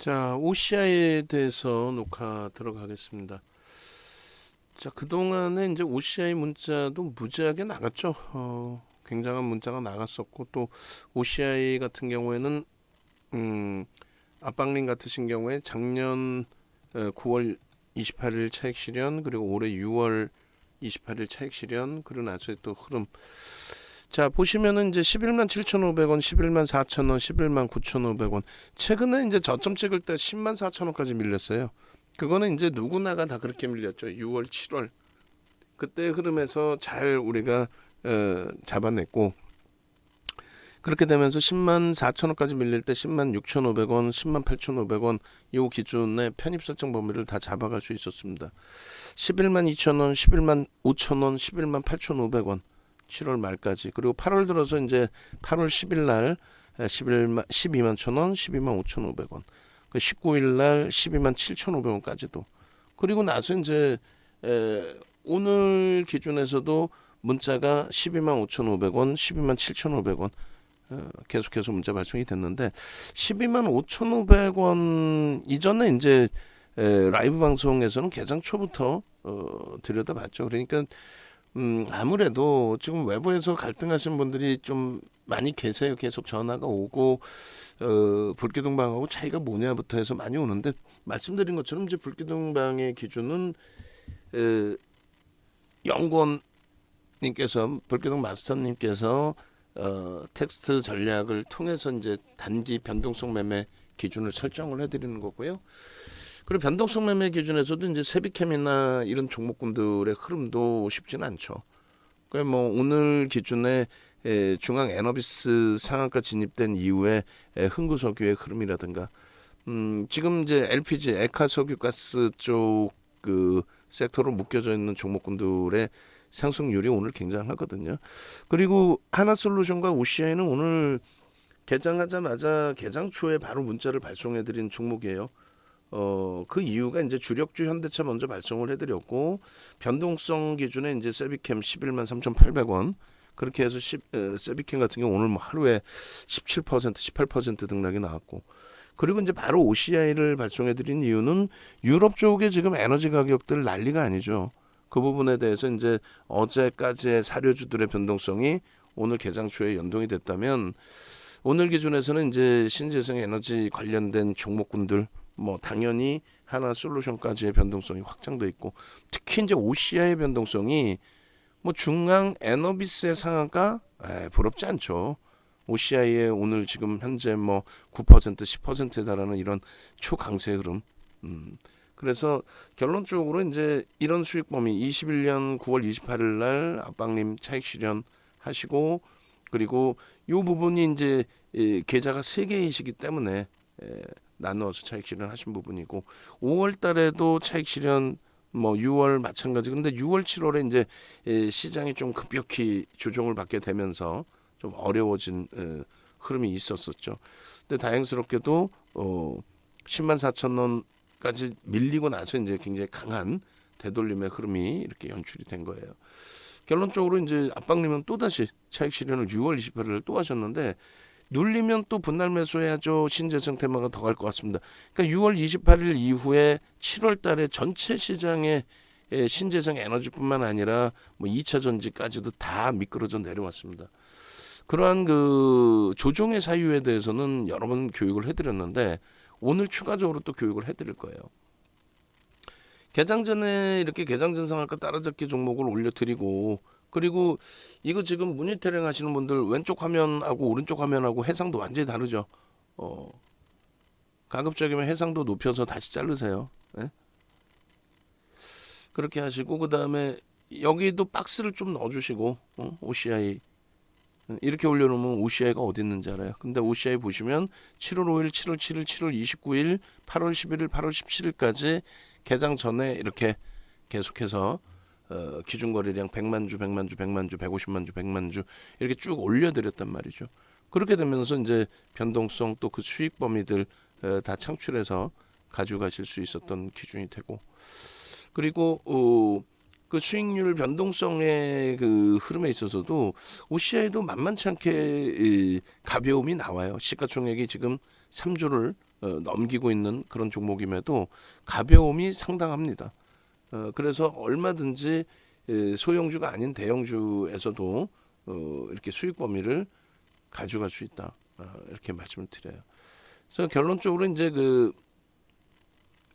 자, OCI에 대해서 녹화 들어가겠습니다. 자, 그동안에 이제 OCI 문자도 무지하게 나갔죠. 굉장한 문자가 나갔었고, 또 OCI 같은 경우에는, 압박림 같으신 경우에 작년 9월 28일 차익 실현, 그리고 올해 6월 28일 차익 실현, 그리고 나서의 또 흐름. 자, 보시면은 이제 11만 7,500원, 11만 4,000원, 11만 9,500원. 최근에 이제 저점 찍을 때 10만 4,000원까지 밀렸어요. 그거는 이제 누구나가 다 그렇게 밀렸죠. 6월, 7월. 그때 흐름에서 잘 우리가 잡아냈고, 그렇게 되면서 10만 4천원까지 밀릴 때 10만 6,500원, 10만 8,500원 요 기준의 편입 설정 범위를 다 잡아갈 수 있었습니다. 11만 2천원, 11만 5천원, 11만 8,500원 7월 말까지, 그리고 8월 들어서 이제 8월 10일 날 12만 1천원, 12만 5,500원, 그 19일 날 12만 7,500원까지도. 그리고 나서 이제 오늘 기준에서도 문자가 12만 5,500원, 12만 7,500원 계속해서 문자 발송이 됐는데, 12만 5,500원 이전에 이제 라이브 방송에서는 개장 초부터 들여다봤죠. 그러니까 아무래도 지금 외부에서 갈등하시는 분들이 좀 많이 계세요. 계속 전화가 오고 불기둥방하고 차이가 뭐냐부터 해서 많이 오는데, 말씀드린 것처럼 이제 불기둥방의 기준은 연구원님께서, 불기둥 마스터님께서 텍스트 전략을 통해서 이제 단기 변동성 매매 기준을 설정을 해드리는 거고요. 그리고 변동성 매매 기준에서도 이제 세비캠이나 이런 종목군들의 흐름도 쉽지는 않죠. 그러니까 뭐 오늘 기준에 중앙 에너비스 상한가 진입된 이후에 흥구석유의 흐름이라든가, 지금 이제 LPG, 액화석유가스 쪽 그 섹터로 묶여져 있는 종목군들의 상승률이 오늘 굉장하거든요. 그리고 하나솔루션과 OCI는 오늘 개장하자마자 개장 초에 바로 문자를 발송해드린 종목이에요. 그 이유가 이제 주력주 현대차 먼저 발송을 해드렸고, 변동성 기준에 이제 세비캠 11만 3,800원, 그렇게 해서 세비캠 같은 경우 오늘 뭐 하루에 17%, 18% 등락이 나왔고, 그리고 이제 바로 OCI를 발송해드린 이유는 유럽 쪽에 지금 에너지 가격들 난리가 아니죠. 그 부분에 대해서 이제 어제까지의 사료주들의 변동성이 오늘 개장 초에 연동이 됐다면, 오늘 기준에서는 이제 신재생 에너지 관련된 종목군들, 뭐 당연히 하나솔루션까지의 변동성이 확장돼 있고, 특히 이제 OCI의 변동성이 뭐 중앙 에너비스의 상한가 부럽지 않죠. OCI의 오늘 지금 현재 뭐 9%, 10%에 달하는 이런 초강세 흐름. 그래서 결론적으로 이제 이런 수익 범위 21년 9월 28일 날 압박림 차익 실현 하시고, 그리고 요 부분이 이제 계좌가 3개이시기 때문에 나누어서 차익 실현 하신 부분이고, 5월 달에도 차익 실현, 뭐 6월 마찬가지. 근데 6월 7월에 이제 시장이 좀 급격히 조정을 받게 되면서 좀 어려워진 흐름이 있었었죠. 근데 다행스럽게도 10만 4천 원까지 밀리고 나서 이제 굉장히 강한 되돌림의 흐름이 이렇게 연출이 된 거예요. 결론적으로 이제 압박림은 또 다시 차익 실현을 6월 28일을 또 하셨는데, 눌리면 또 분할 매수해야죠. 신재생 테마가 더 갈 것 같습니다. 그러니까 6월 28일 이후에 7월 달에 전체 시장의 신재생 에너지뿐만 아니라 뭐 2차 전지까지도 다 미끄러져 내려왔습니다. 그러한 그 조정의 사유에 대해서는 여러 번 교육을 해드렸는데, 오늘 추가적으로 또 교육을 해드릴 거예요. 개장 전에 이렇게 개장 전 상한가 따라잡기 종목을 올려드리고, 그리고 이거 지금 무늬태령 하시는 분들 왼쪽 화면하고 오른쪽 화면하고 해상도 완전히 다르죠. 가급적이면 해상도 높여서 다시 자르세요. 네? 그렇게 하시고, 그 다음에 여기도 박스를 좀 넣어주시고, OCI 이렇게 올려놓으면 OCI가 어디 있는지 알아요. 근데 OCI 보시면 7월 5일, 7월 7일, 7월 29일, 8월 11일, 8월 17일까지 개장 전에 이렇게 계속해서 기준 거래량 100만 주, 100만 주, 100만 주, 150만 주, 100만 주 이렇게 쭉 올려드렸단 말이죠. 그렇게 되면서 이제 변동성 또 그 수익 범위들 다 창출해서 가져가실 수 있었던 기준이 되고, 그리고 그 수익률 변동성의 그 흐름에 있어서도 OCI도 만만치 않게 가벼움이 나와요. 시가총액이 지금 3조를 넘기고 있는 그런 종목임에도 가벼움이 상당합니다. 그래서 얼마든지 소형주가 아닌 대형주에서도 이렇게 수익 범위를 가져갈 수 있다. 이렇게 말씀을 드려요. 그래서 결론적으로 이제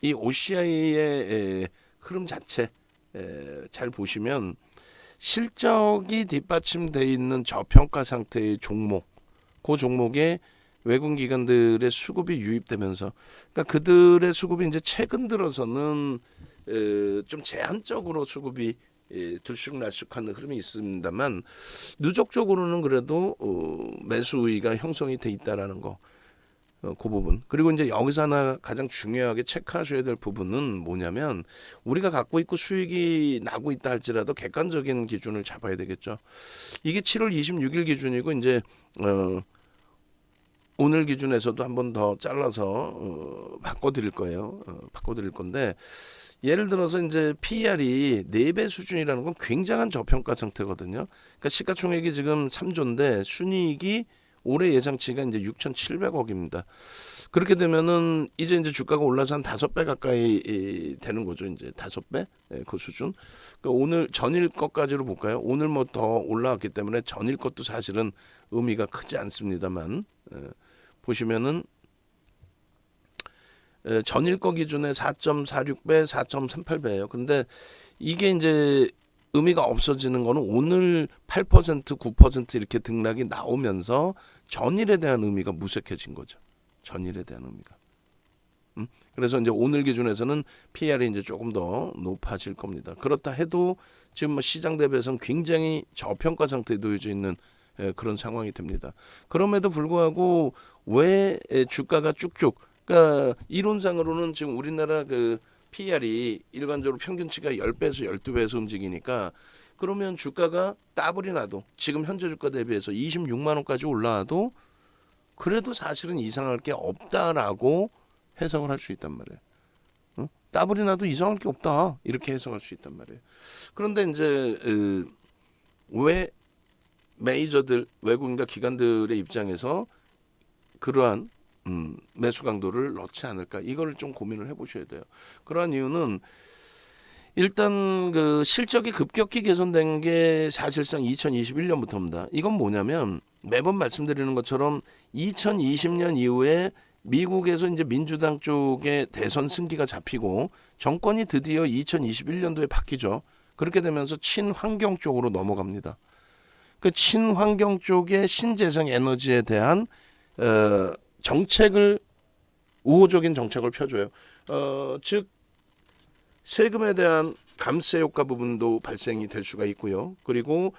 이 OCI의 흐름 자체 잘 보시면 실적이 뒷받침돼 있는 저평가 상태의 종목, 그 종목에 외국 기관들의 수급이 유입되면서, 그러니까 그들의 수급이 이제 최근 들어서는 좀 제한적으로 수급이 들쑥날쑥한 흐름이 있습니다만 누적적으로는 그래도 매수 우위가 형성이 돼 있다라는 거, 그 부분. 그리고 이제 여기서 하나 가장 중요하게 체크하셔야 될 부분은 뭐냐면, 우리가 갖고 있고 수익이 나고 있다 할지라도 객관적인 기준을 잡아야 되겠죠. 이게 7월 26일 기준이고 이제 오늘 기준에서도 한 번 더 잘라서 바꿔드릴 거예요. 바꿔드릴 건데, 예를 들어서 이제 PER이 4배 수준이라는 건 굉장한 저평가 상태거든요. 그러니까 시가총액이 지금 3조인데 순이익이 올해 예상치가 이제 6,700억입니다. 그렇게 되면은 이제 주가가 올라서 한 5배 가까이 되는 거죠. 이제 5배 그 수준. 그러니까 오늘 전일 것까지로 볼까요? 오늘 뭐 더 올라왔기 때문에 전일 것도 사실은 의미가 크지 않습니다만, 보시면은 전일 거 기준에 4.46배, 4.38배예요. 근데 이게 이제 의미가 없어지는 거는 오늘 8%, 9% 이렇게 등락이 나오면서 전일에 대한 의미가 무색해진 거죠. 전일에 대한 의미가. 그래서 이제 오늘 기준에서는 PR이 이제 조금 더 높아질 겁니다. 그렇다 해도 지금 뭐 시장 대비해서는 굉장히 저평가 상태에 놓여져 있는 그런 상황이 됩니다. 그럼에도 불구하고 왜 주가가 쭉쭉, 그러니까 이론상으로는 지금 우리나라 PR이 일반적으로 평균치가 10배에서 12배에서 움직이니까, 그러면 주가가 따블이 나도 지금 현재 주가 대비해서 26만 원까지 올라와도 그래도 사실은 이상할 게 없다라고 해석을 할 수 있단 말이에요. 따블이 나도 이상할 게 없다, 이렇게 해석할 수 있단 말이에요. 그런데 이제 왜 메이저들, 외국인과 기관들의 입장에서 그러한 매수 강도를 넣지 않을까, 이걸 좀 고민을 해보셔야 돼요. 그러한 이유는 일단 실적이 급격히 개선된 게 사실상 2021년부터입니다. 이건 뭐냐면 매번 말씀드리는 것처럼 2020년 이후에 미국에서 이제 민주당 쪽에 대선 승기가 잡히고 정권이 드디어 2021년도에 바뀌죠. 그렇게 되면서 친환경 쪽으로 넘어갑니다. 그 친환경 쪽의 신재생 에너지에 대한 정책을, 우호적인 정책을 펴줘요. 즉 세금에 대한 감세 효과 부분도 발생이 될 수가 있고요. 그리고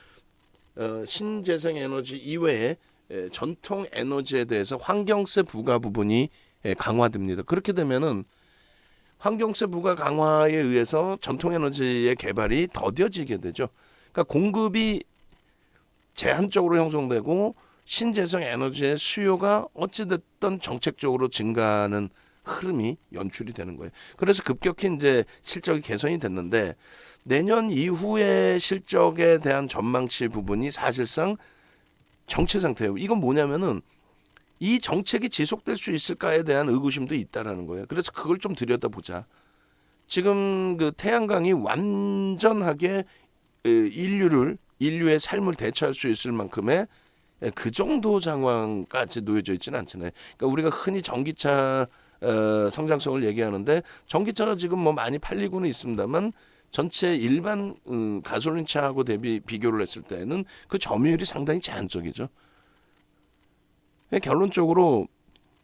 신재생 에너지 이외에 전통 에너지에 대해서 환경세 부과 부분이 강화됩니다. 그렇게 되면은 환경세 부과 강화에 의해서 전통 에너지의 개발이 더뎌지게 되죠. 그러니까 공급이 제한적으로 형성되고 신재생 에너지의 수요가 어찌됐든 정책적으로 증가하는 흐름이 연출이 되는 거예요. 그래서 급격히 이제 실적이 개선이 됐는데, 내년 이후의 실적에 대한 전망치 부분이 사실상 정체 상태예요. 이건 뭐냐면은 이 정책이 지속될 수 있을까에 대한 의구심도 있다라는 거예요. 그래서 그걸 좀 들여다보자. 지금 태양광이 완전하게 인류의 삶을 대체할 수 있을 만큼의 그 정도 상황까지 놓여져 있지는 않잖아요. 그러니까 우리가 흔히 전기차 성장성을 얘기하는데, 전기차가 지금 뭐 많이 팔리고는 있습니다만 전체 일반 가솔린 차하고 비교를 했을 때는 그 점유율이 상당히 제한적이죠. 결론적으로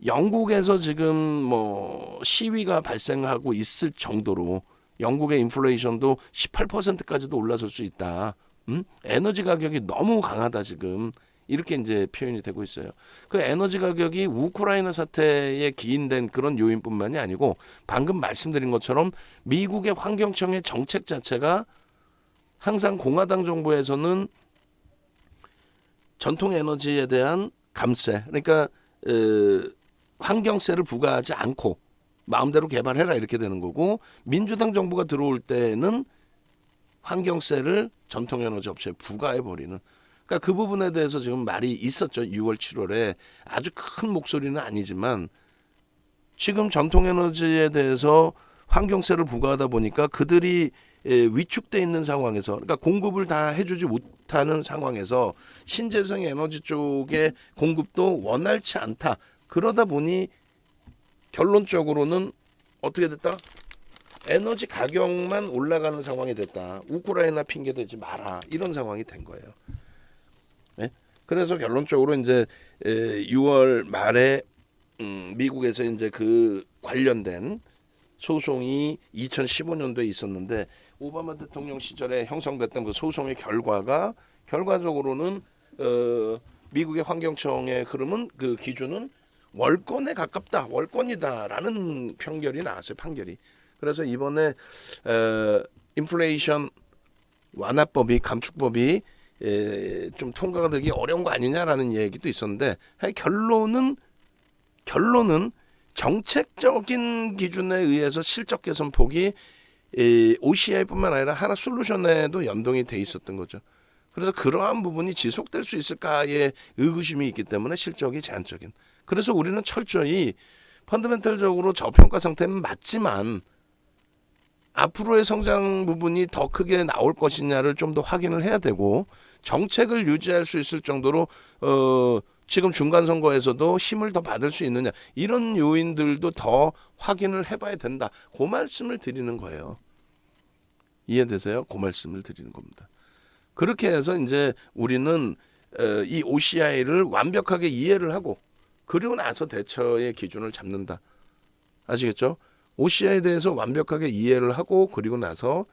영국에서 지금 뭐 시위가 발생하고 있을 정도로 영국의 인플레이션도 18%까지도 올라설 수 있다. 에너지 가격이 너무 강하다 지금, 이렇게 이제 표현이 되고 있어요. 그 에너지 가격이 우크라이나 사태에 기인된 그런 요인뿐만이 아니고, 방금 말씀드린 것처럼 미국의 환경청의 정책 자체가 항상 공화당 정부에서는 전통 에너지에 대한 감세, 그러니까 환경세를 부과하지 않고 마음대로 개발해라 이렇게 되는 거고, 민주당 정부가 들어올 때는 환경세를 전통 에너지 업체에 부과해 버리는, 그러니까 그 부분에 대해서 지금 말이 있었죠. 6월, 7월에 아주 큰 목소리는 아니지만 지금 전통에너지에 대해서 환경세를 부과하다 보니까 그들이 위축돼 있는 상황에서, 그러니까 공급을 다 해주지 못하는 상황에서 신재생 에너지 쪽의 공급도 원활치 않다. 그러다 보니 결론적으로는 어떻게 됐다? 에너지 가격만 올라가는 상황이 됐다. 우크라이나 핑계 대지 마라. 이런 상황이 된 거예요. 네? 그래서 결론적으로 이제 6월 말에 미국에서 이제 그 관련된 소송이 2015년도에 있었는데, 오바마 대통령 시절에 형성됐던 그 소송의 결과적으로는 미국의 환경청의 흐름은, 그 기준은 월권에 가깝다, 월권이다라는 판결이 나왔어요. 판결이. 그래서 이번에 인플레이션 완화법이, 감축법이 좀 통과가 되기 어려운 거 아니냐라는 얘기도 있었는데, 결론은 정책적인 기준에 의해서 실적 개선 폭이 OCI뿐만 아니라 하나 솔루션에도 연동이 돼 있었던 거죠. 그래서 그러한 부분이 지속될 수 있을까의 의구심이 있기 때문에 실적이 제한적인. 그래서 우리는 철저히 펀더멘털적으로 저평가 상태는 맞지만 앞으로의 성장 부분이 더 크게 나올 것이냐를 좀 더 확인을 해야 되고, 정책을 유지할 수 있을 정도로 지금 중간선거에서도 힘을 더 받을 수 있느냐, 이런 요인들도 더 확인을 해봐야 된다. 그 말씀을 드리는 거예요. 이해되세요? 그 말씀을 드리는 겁니다. 그렇게 해서 이제 우리는 이 OCI를 완벽하게 이해를 하고 그리고 나서 대처의 기준을 잡는다. 아시겠죠? OCI에 대해서 완벽하게 이해를 하고 그리고 나서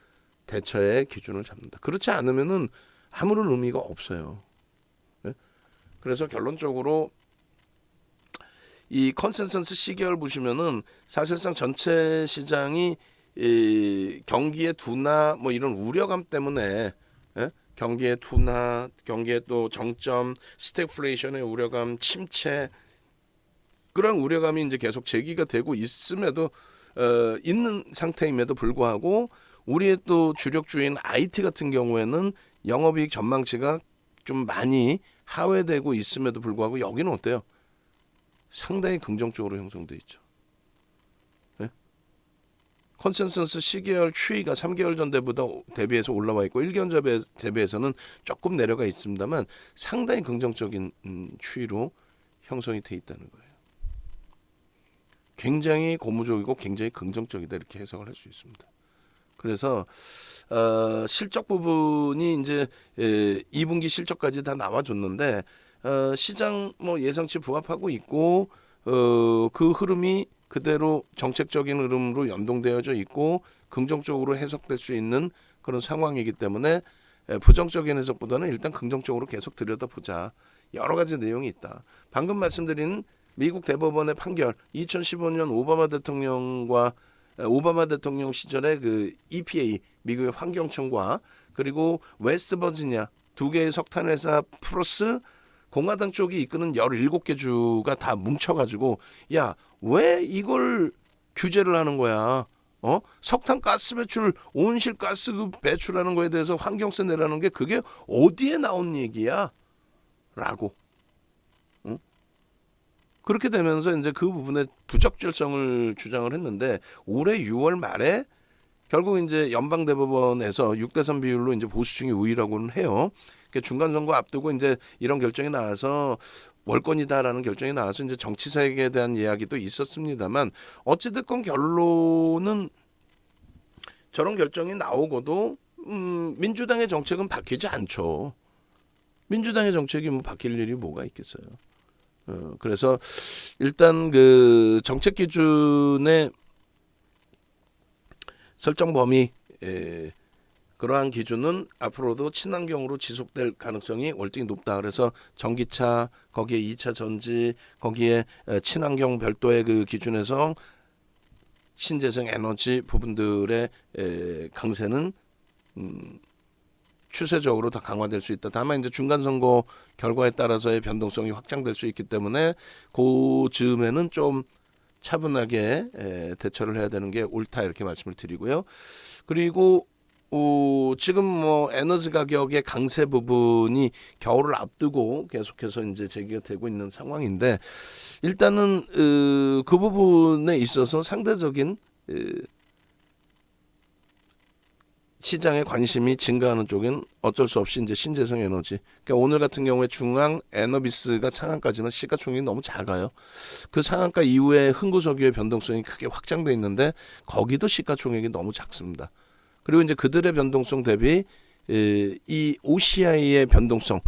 대처의 기준을 잡는다. 그렇지 않으면은 아무런 의미가 없어요. 네? 그래서 결론적으로 이 컨센서스 시계열 보시면은 사실상 전체 시장이 이 경기의 둔화 뭐 이런 우려감 때문에, 예? 경기의 둔화, 경기의 또 정점, 스태그플레이션의 우려감, 침체, 그런 우려감이 이제 계속 제기가 되고 있음에도 있는 상태임에도 불구하고 우리의 또 주력주인 IT 같은 경우에는 영업이익 전망치가 좀 많이 하회되고 있음에도 불구하고 여기는 어때요? 상당히 긍정적으로 형성돼 있죠. 네? 컨센서스 시계열 추이가 3개월 전 대비해서 올라와 있고 1개월 전 대비해서는 조금 내려가 있습니다만 상당히 긍정적인 추이로 형성이 돼 있다는 거예요. 굉장히 고무적이고 굉장히 긍정적이다, 이렇게 해석을 할 수 있습니다. 그래서 실적 부분이 이제 2분기 실적까지 다 나와줬는데 시장 뭐 예상치 부합하고 있고 그 흐름이 그대로 정책적인 흐름으로 연동되어져 있고 긍정적으로 해석될 수 있는 그런 상황이기 때문에 부정적인 해석보다는 일단 긍정적으로 계속 들여다보자. 여러 가지 내용이 있다. 방금 말씀드린 미국 대법원의 판결, 2015년 오바마 대통령 시절의 그 EPA, 미국의 환경청과 그리고 웨스트버지니아 두 개의 석탄 회사 플러스 공화당 쪽이 이끄는 17개 주가 다 뭉쳐가지고, 야, 왜 이걸 규제를 하는 거야? 석탄 가스 배출, 온실가스 배출하는 거에 대해서 환경세 내라는 게 그게 어디에 나온 얘기야? 라고. 그렇게 되면서 이제 그 부분에 부적절성을 주장을 했는데, 올해 6월 말에 결국 이제 연방대법원에서 6대3 비율로 이제 보수층이 우위라고는 해요. 중간 선거 앞두고 이제 이런 결정이 나와서 월권이다라는 결정이 나와서 이제 정치색에 대한 이야기도 있었습니다만, 어찌됐건 결론은 저런 결정이 나오고도 민주당의 정책은 바뀌지 않죠. 민주당의 정책이 뭐 바뀔 일이 뭐가 있겠어요. 그래서 일단 그 정책 기준의 설정 범위, 그러한 기준은 앞으로도 친환경으로 지속될 가능성이 월등히 높다. 그래서 전기차, 거기에 2차 전지, 거기에 친환경 별도의 그 기준에서 신재생 에너지 부분들의 강세는 추세적으로 더 강화될 수 있다. 다만 이제 중간 선거 결과에 따라서의 변동성이 확장될 수 있기 때문에 그 즈음에는 좀 차분하게 대처를 해야 되는 게 옳다, 이렇게 말씀을 드리고요. 그리고 지금 뭐 에너지 가격의 강세 부분이 겨울을 앞두고 계속해서 이제 제기가 되고 있는 상황인데 일단은 그 부분에 있어서 상대적인 시장의 관심이 증가하는 쪽은 어쩔 수 없이 이제 신재생 에너지. 그러니까 오늘 같은 경우에 중앙 에너비스가 상한가지만 시가총액이 너무 작아요. 그 상한가 이후에 흥구석유의 변동성이 크게 확장돼 있는데 거기도 시가총액이 너무 작습니다. 그리고 이제 그들의 변동성 대비 이 OCI의 변동성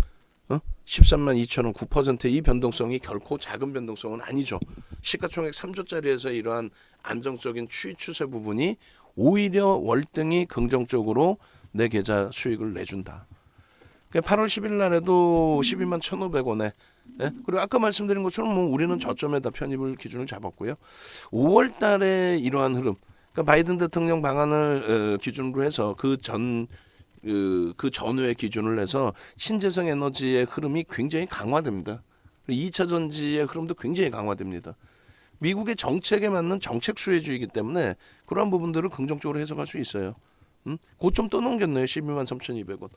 13만 2천 원 9%의 이 변동성이 결코 작은 변동성은 아니죠. 시가총액 3조짜리에서 이러한 안정적인 추세 부분이 오히려 월등히 긍정적으로 내 계좌 수익을 내준다. 8월 10일 날에도 12만 1,500원에 그리고 아까 말씀드린 것처럼 뭐 우리는 저점에다 편입을 기준을 잡았고요. 5월 달에 이러한 흐름 그러니까 바이든 대통령 방안을 기준으로 해서 그 전후의 기준을 해서 신재생 에너지의 흐름이 굉장히 강화됩니다. 2차 전지의 흐름도 굉장히 강화됩니다. 미국의 정책에 맞는 정책 수혜주의이기 때문에 그러한 부분들을 긍정적으로 해석할 수 있어요. 고점 또 넘겼네요. 12만 3,200원.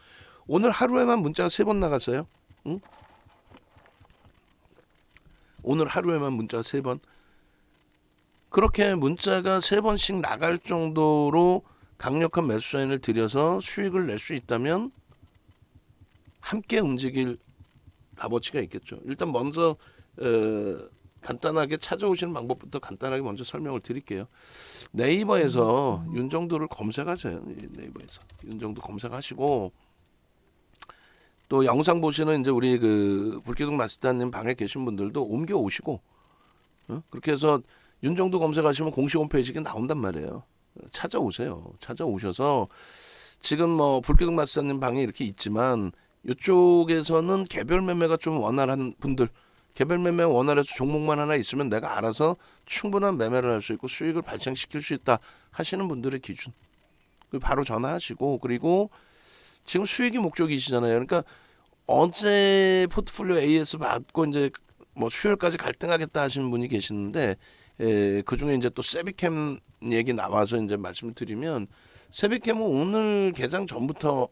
오늘 하루에만 문자가 3번 나갔어요. 오늘 하루에만 문자가 3번. 그렇게 문자가 3번씩 나갈 정도로 강력한 매수 사인을 들여서 수익을 낼 수 있다면 함께 움직일 값어치가 있겠죠. 일단 먼저 간단하게 찾아오시는 방법부터 간단하게 먼저 설명을 드릴게요. 네이버에서 윤정도를 검색하세요. 네이버에서 윤정도 검색하시고 또 영상 보시는 이제 우리 그 불기둥 마스터님 방에 계신 분들도 옮겨 오시고 그렇게 해서 윤정도 검색하시면 공식 홈페이지가 나온단 말이에요. 찾아오세요. 찾아오셔서 지금 뭐 불기둥 마스터님 방에 이렇게 있지만 이쪽에서는 개별 매매가 좀 원활한 분들 개별 매매 원활해서 종목만 하나 있으면 내가 알아서 충분한 매매를 할 수 있고 수익을 발생시킬 수 있다 하시는 분들의 기준 바로 전화하시고 그리고 지금 수익이 목적이시잖아요. 그러니까 어제 포트폴리오 AS 받고 이제 뭐 수요일까지 갈등하겠다 하시는 분이 계시는데 그 중에 이제 또 세비캠 얘기 나와서 이제 말씀을 드리면 세비캠은 오늘 개장 전부터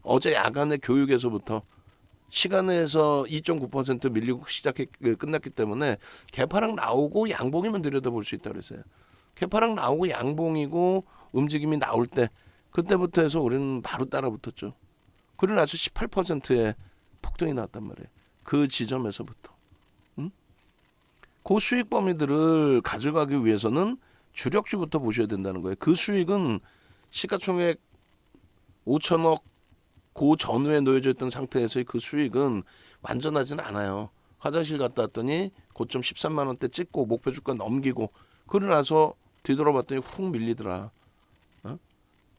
어제 야간에 교육에서부터 시간에서 2.9% 밀리고 끝났기 때문에 개파락 나오고 양봉이면 들여다볼 수 있다고 그랬어요. 개파락 나오고 양봉이고 움직임이 나올 때 그때부터 해서 우리는 바로 따라붙었죠. 그러고 나서 18%의 폭등이 나왔단 말이에요. 그 지점에서부터. 그 수익 범위들을 가져가기 위해서는 주력주부터 보셔야 된다는 거예요. 그 수익은 시가총액 5천억 그 전후에 놓여져 있던 상태에서의 그 수익은 완전하진 않아요. 화장실 갔다 왔더니 고점 13만 원대 찍고 목표 주가 넘기고 그러고 나서 뒤돌아봤더니 훅 밀리더라.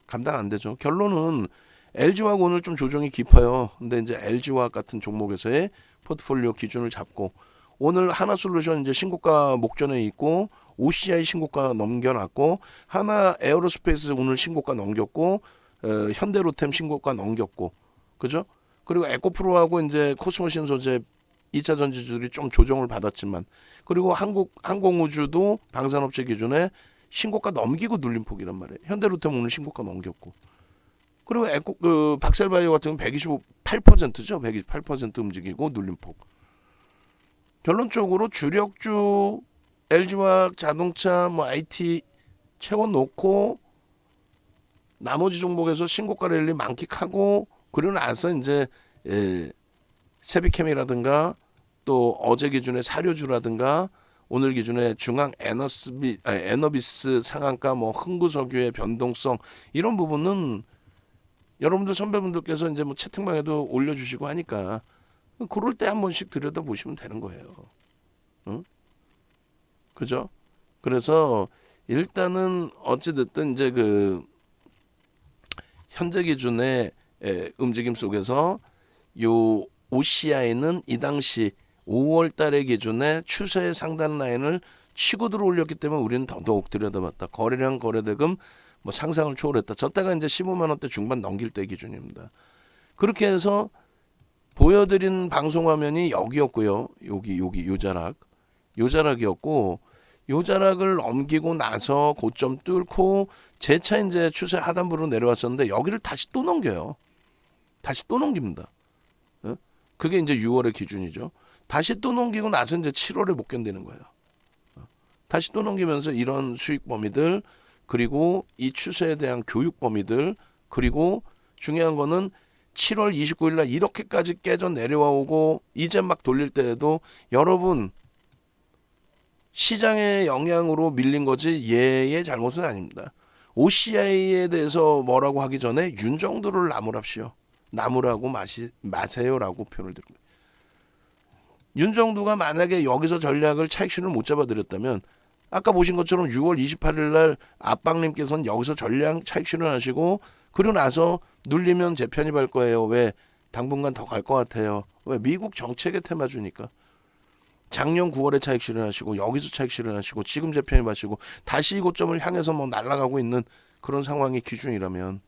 감당 안 되죠. 결론은 LG화학 오늘 좀 조정이 깊어요. 근데 이제 LG화학 같은 종목에서의 포트폴리오 기준을 잡고 오늘 하나솔루션 이제 신고가 목전에 있고 OCI 신고가 넘겨놨고 하나 에어로스페이스 오늘 신고가 넘겼고 현대로템 신고가 넘겼고 그죠? 그리고 에코프로하고 이제 코스모신 소재 2차 전지주들이 좀 조정을 받았지만 그리고 한국 항공우주도 방산업체 기준에 신고가 넘기고 눌림폭이란 말이에요. 현대로템 오늘 신고가 넘겼고 그리고 박셀바이오 같은 경우는 128%죠. 128% 움직이고 눌림폭. 결론적으로 주력주 LG화학, 자동차, 뭐 IT 채워놓고 나머지 종목에서 신고가 랠리 만끽하고 그러고 나서 이제 세비캠이라든가 또 어제 기준의 사료주라든가 오늘 기준의 중앙 에너비스 상한가 뭐 흥구석유의 변동성 이런 부분은 여러분들 선배분들께서 이제 뭐 채팅방에도 올려주시고 하니까 그럴 때 한 번씩 들여다 보시면 되는 거예요. 응? 그죠? 그래서 일단은 어찌됐든 이제 그 현재 기준의 움직임 속에서 요 OCI는 이 당시 5월 달의 기준에 추세의 상단 라인을 치고 들어올렸기 때문에 우리는 더더욱 들여다봤다. 거래량 거래대금 뭐 상상을 초월했다. 저때가 이제 15만 원대 중반 넘길 때 기준입니다. 그렇게 해서 보여드린 방송 화면이 여기였고요. 여기 요자락이었고 요 자락을 넘기고 나서 고점 뚫고 재차 이제 추세 하단부로 내려왔었는데 여기를 다시 또 넘겨요. 다시 또 넘깁니다. 그게 이제 6월의 기준이죠. 다시 또 넘기고 나서 이제 7월에 못 견디는 거예요. 다시 또 넘기면서 이런 수익 범위들, 그리고 이 추세에 대한 교육 범위들, 그리고 중요한 거는 7월 29일 날 이렇게까지 깨져 내려와 오고 이제 막 돌릴 때에도 여러분 시장의 영향으로 밀린 거지 얘의 잘못은 아닙니다. OCI에 대해서 뭐라고 하기 전에 윤정두를 나무랍시오. 나무라고 마세요라고 표현을 드립니다. 윤정두가 만약에 여기서 전략을 차익실을 못 잡아드렸다면 아까 보신 것처럼 6월 28일 날 압박님께서는 여기서 전량 차익실을 하시고 그리고 나서 눌리면 재편입할 거예요. 왜? 당분간 더 갈 것 같아요. 왜? 미국 정책의 테마주니까. 작년 9월에 차익 실현하시고 여기서 차익 실현하시고 지금 재편입하시고 다시 이 고점을 향해서 뭐 날아가고 있는 그런 상황의 기준이라면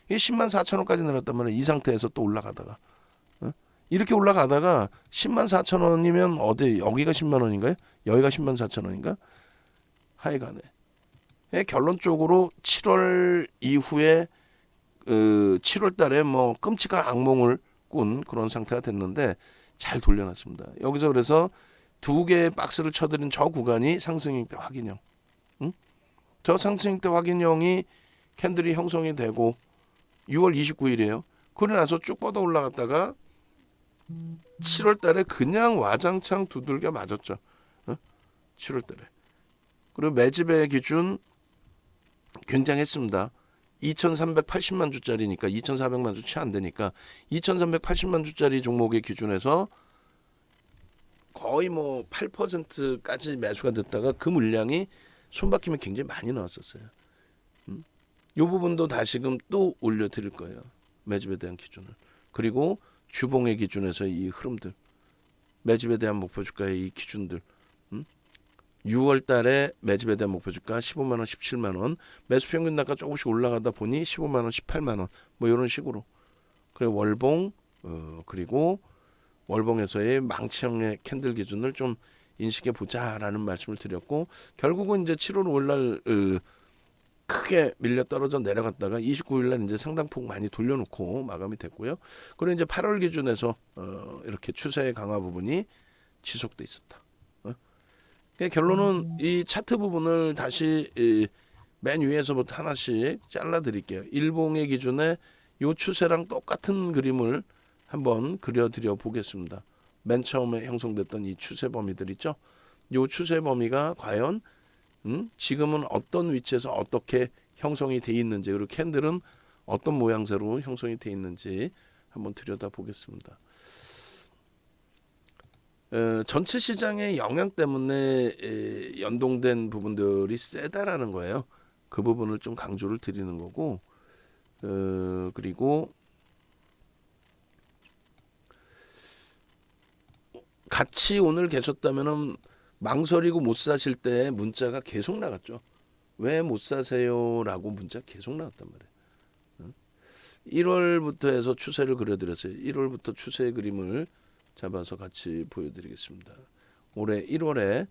이 10만 4천 원까지 늘었단 말이에요. 이 상태에서 또 올라가다가 이렇게 올라가다가 10만 4천 원이면 어디 여기가 10만 원인가요? 여기가 10만 4천 원인가? 하여간에 결론적으로 7월 이후에 7월 달에 뭐 끔찍한 악몽을 꾼 그런 상태가 됐는데 잘 돌려놨습니다. 여기서 그래서 두 개의 박스를 쳐드린 저 구간이 상승익대 확인형. 저 상승익대 확인형이 캔들이 형성이 되고 6월 29일이에요. 그러고 나서 쭉 뻗어 올라갔다가 7월 달에 그냥 와장창 두들겨 맞았죠. 7월 달에. 그리고 매집의 기준 굉장했습니다. 2,380만 주짜리니까 2,400만 주 채 안 되니까 2,380만 주짜리 종목의 기준에서 거의 뭐 8%까지 매수가 됐다가 그 물량이 손바뀜이 굉장히 많이 나왔었어요. 이 부분도 다시금 또 올려드릴 거예요. 매집에 대한 기준을. 그리고 주봉의 기준에서 이 흐름들, 매집에 대한 목표주가의 이 기준들, 6월 달에 매집에 대한 목표주가 15만 원, 17만 원, 매수 평균 단가 조금씩 올라가다 보니 15만 원, 18만 원, 뭐 이런 식으로. 그리고 월봉, 그리고 월봉에서의 망치형의 캔들 기준을 좀 인식해 보자라는 말씀을 드렸고, 결국은 이제 7월 5일 날 크게 밀려 떨어져 내려갔다가 29일 날 이제 상당폭 많이 돌려놓고 마감이 됐고요. 그리고 이제 8월 기준에서 이렇게 추세의 강화 부분이 지속돼 있었다. 결론은 이 차트 부분을 다시 맨 위에서부터 하나씩 잘라 드릴게요. 일봉의 기준에 이 추세랑 똑같은 그림을 한번 그려드려 보겠습니다. 맨 처음에 형성됐던 이 추세 범위들 있죠. 이 추세 범위가 과연 지금은 어떤 위치에서 어떻게 형성이 돼 있는지, 그리고 캔들은 어떤 모양새로 형성이 돼 있는지 한번 들여다 보겠습니다. 전체 시장의 영향 때문에 연동된 부분들이 세다라는 거예요. 그 부분을 좀 강조를 드리는 거고, 그리고 같이 오늘 계셨다면은 망설이고 못 사실 때 문자가 계속 나갔죠. 왜 못 사세요라고 문자 계속 나왔단 말이에요. 1월부터 해서 추세를 그려드렸어요. 1월부터 추세의 그림을 잡아서 같이 보여드리겠습니다. 올해 1월에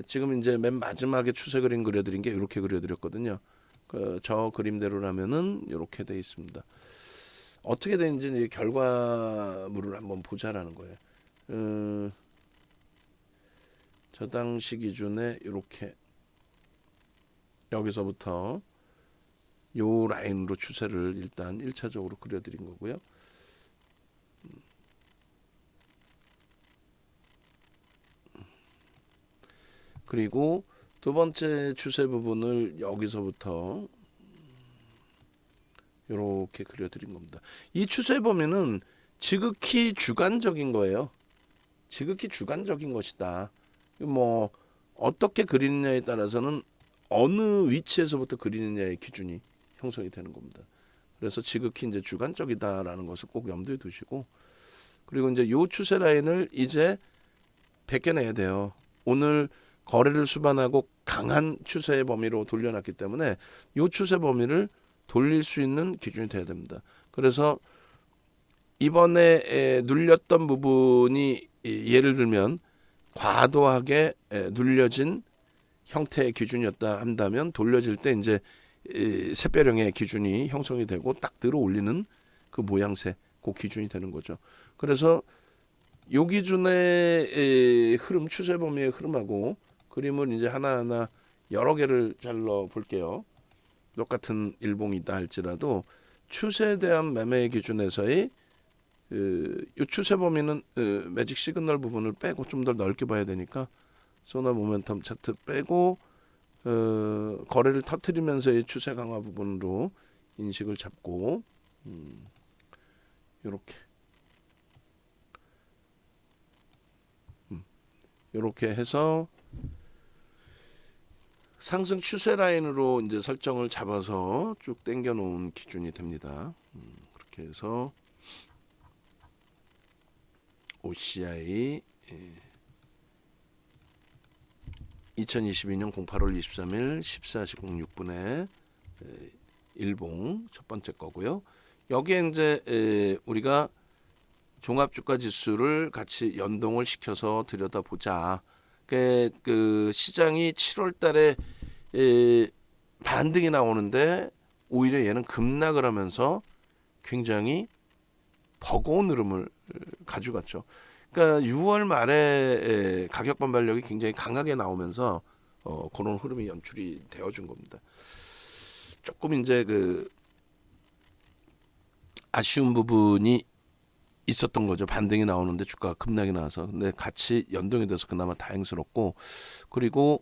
지금 이제 맨 마지막에 추세 그림 그려드린 게 이렇게 그려드렸거든요. 저 그림대로라면은 이렇게 돼 있습니다. 어떻게 되는지 결과물을 한번 보자라는 거예요. 저 당시 기준에 이렇게 여기서부터 요 라인으로 추세를 일단 1차적으로 그려드린 거고요. 그리고 두 번째 추세 부분을 여기서부터 이렇게 그려드린 겁니다. 이 추세 범위는 지극히 주관적인 거예요. 지극히 주관적인 것이다. 뭐 어떻게 그리느냐에 따라서는 어느 위치에서부터 그리느냐의 기준이 형성이 되는 겁니다. 그래서 지극히 이제 주관적이다라는 것을 꼭 염두에 두시고, 그리고 이제 요 추세 라인을 이제 벗겨내야 돼요. 오늘 거래를 수반하고 강한 추세의 범위로 돌려놨기 때문에 이 추세 범위를 돌릴 수 있는 기준이 돼야 됩니다. 그래서 이번에 눌렸던 부분이 예를 들면 과도하게 눌려진 형태의 기준이었다 한다면 돌려질 때 이제 샛별형의 기준이 형성이 되고 딱 들어 올리는 그 모양새, 그 기준이 되는 거죠. 그래서 요 기준의 흐름, 추세 범위의 흐름하고 그림을 이제 하나하나 여러 개를 잘라 볼게요. 똑같은 일봉이다 할지라도 추세에 대한 매매 기준에서의 이 추세 범위는 매직 시그널 부분을 빼고 좀 더 넓게 봐야 되니까 소나 모멘텀 차트 빼고 거래를 터트리면서의 추세 강화 부분으로 인식을 잡고 이렇게 해서 상승 추세 라인으로 이제 설정을 잡아서 쭉 당겨 놓은 기준이 됩니다. 그렇게 해서 OCI 2022년 08월 23일 14시 06분에 일봉 첫 번째 거고요. 여기에 이제 우리가 종합주가 지수를 같이 연동을 시켜서 들여다보자. 그 시장이 7월 달에 반등이 나오는데 오히려 얘는 급락을 하면서 굉장히 버거운 흐름을 가져갔죠. 그러니까 6월 말에 가격 반발력이 굉장히 강하게 나오면서 그런 흐름이 연출이 되어준 겁니다. 조금 이제 그 아쉬운 부분이 있었던 거죠. 반등이 나오는데 주가가 급락이 나와서. 근데 같이 연동이 돼서 그나마 다행스럽고, 그리고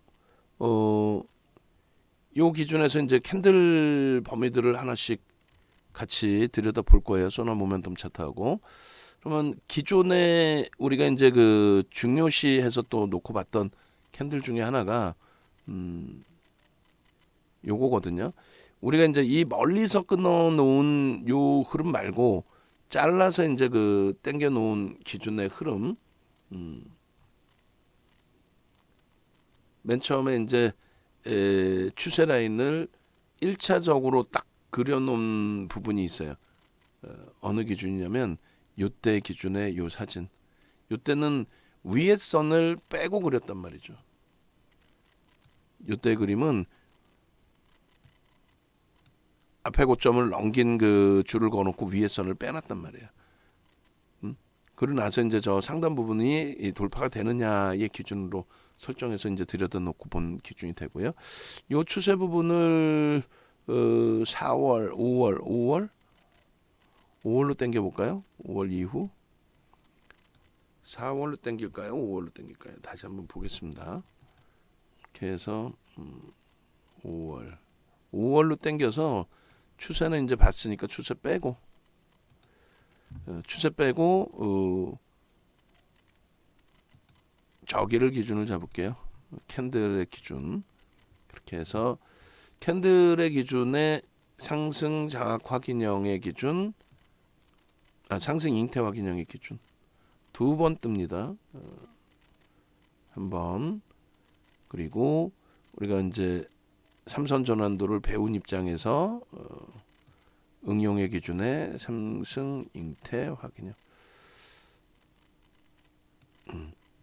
요 기준에서 이제 캔들 범위들을 하나씩 같이 들여다 볼 거예요. 소나 모멘텀 차트하고. 그러면 기존에 우리가 이제 그 중요시해서 또 놓고 봤던 캔들 중에 하나가 요거거든요. 우리가 이제 이 멀리서 끊어 놓은 요 흐름 말고 잘라서 이제 그 당겨 놓은 기준의 흐름, 맨 처음에 이제 추세 라인을 1차적으로 딱 그려놓은 부분이 있어요. 어느 기준이냐면 요때 기준의 요 사진. 요때는 위에 선을 빼고 그렸단 말이죠. 요때 그림은 앞에 고점을 넘긴 그 줄을 그어놓고 위에 선을 빼놨단 말이에요. 그러고 나서 이제 저 상단 부분이 돌파가 되느냐의 기준으로 설정해서 이제 들여다놓고 본 기준이 되고요. 요 추세 부분을 4월, 5월로 당겨 볼까요? 5월 이후 4월로 당길까요? 5월로 당길까요? 다시 한번 보겠습니다. 이렇게 해서 5월로 당겨서 추세는 이제 봤으니까 추세 빼고 저기를 기준을 잡을게요. 캔들의 기준. 그렇게 해서 캔들의 기준에 상승 장악 확인형의 기준, 상승 잉태 확인형의 기준 두 번 뜹니다. 한 번. 그리고 우리가 이제 삼선 전환도를 배운 입장에서 응용의 기준에 상승 잉태 확인형.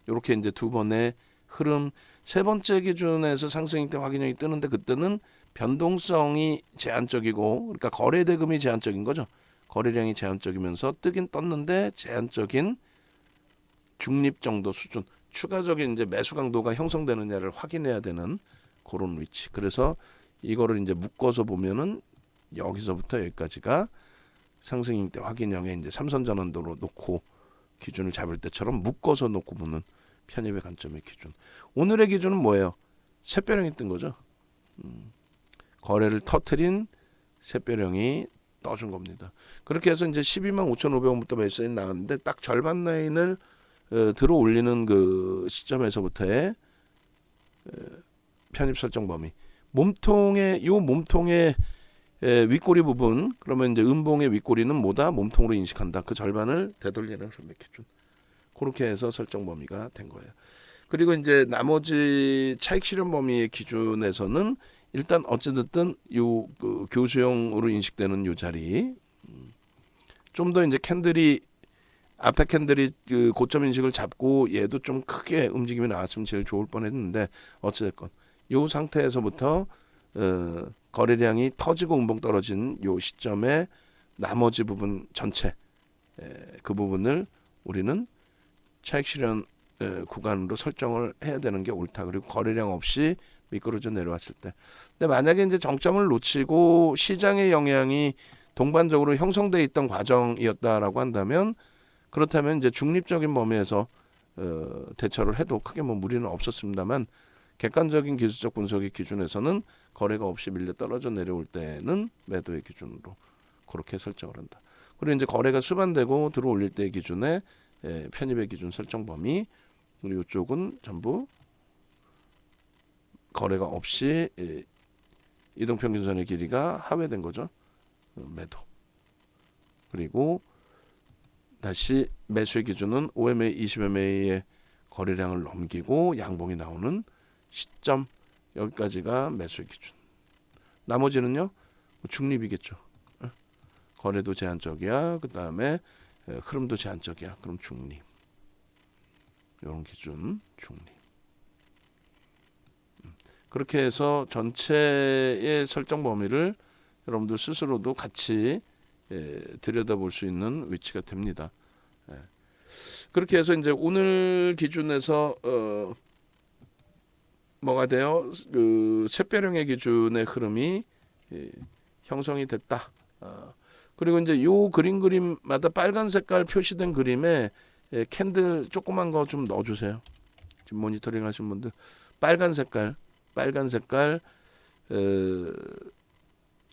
이렇게 이제 두 번의 흐름, 세 번째 기준에서 상승 잉태 확인형이 뜨는데 그때는 변동성이 제한적이고, 그러니까 거래 대금이 제한적인 거죠. 거래량이 제한적이면서 뜨긴 떴는데 제한적인 중립 정도 수준, 추가적인 이제 매수 강도가 형성되느냐를 확인해야 되는 그런 위치. 그래서 이거를 이제 묶어서 보면은 여기서부터 여기까지가 상승 잉태 확인형의 이제 삼선 전환도로 놓고 기준을 잡을 때처럼 묶어서 놓고 보는 편입의 관점의 기준. 오늘의 기준은 뭐예요? 샛별형이 뜬 거죠. 거래를 터트린 샛별형이 떠준 겁니다. 그렇게 해서 이제 125,500원부터 매수인 나왔는데 딱 절반 라인을 들어 올리는 그 시점에서부터의 편입 설정 범위. 몸통의 윗꼬리 부분, 그러면 이제 음봉의 윗꼬리는 뭐다? 몸통으로 인식한다. 그 절반을 되돌리는 흐름의 기준. 그렇게 해서 설정 범위가 된 거예요. 그리고 이제 나머지 차익 실현 범위의 기준에서는 일단 어찌됐든 요 그 교수형으로 인식되는 요 자리, 좀 더 이제 캔들이 앞에 캔들이 그 고점 인식을 잡고 얘도 좀 크게 움직임이 나왔으면 제일 좋을 뻔했는데 어찌됐건 요 상태에서부터 거래량이 터지고 음봉 떨어진 요 시점에 나머지 부분 전체 그 부분을 우리는 차익 실현 구간으로 설정을 해야 되는 게 옳다. 그리고 거래량 없이 미끄러져 내려왔을 때. 근데 만약에 이제 정점을 놓치고 시장의 영향이 동반적으로 형성돼 있던 과정이었다라고 한다면 그렇다면 이제 중립적인 범위에서 대처를 해도 크게 뭐 무리는 없었습니다만 객관적인 기술적 분석의 기준에서는 거래가 없이 밀려 떨어져 내려올 때는 매도의 기준으로 그렇게 설정을 한다. 그리고 이제 거래가 수반되고 들어올릴 때의 기준에 편입의 기준 설정 범위 그리고 이쪽은 전부 거래가 없이 이동평균선의 길이가 하회된 거죠. 매도. 그리고 다시 매수의 기준은 5MA, 20MA의 거래량을 넘기고 양봉이 나오는 시점 여기까지가 매수의 기준. 나머지는요 중립이겠죠. 거래도 제한적이야. 그 다음에 흐름도 제한적이야. 그럼 중립. 이런 기준 중립. 그렇게 해서 전체의 설정 범위를 여러분들 스스로도 같이 들여다볼 수 있는 위치가 됩니다. 그렇게 해서 이제 오늘 기준에서 뭐가 돼요? 그 샛별형의 기준의 흐름이 형성이 됐다. 그리고 이제 요 그림마다 빨간 색깔 표시된 그림에 캔들 조그만 거 좀 넣어주세요. 지금 모니터링 하신 분들 빨간 색깔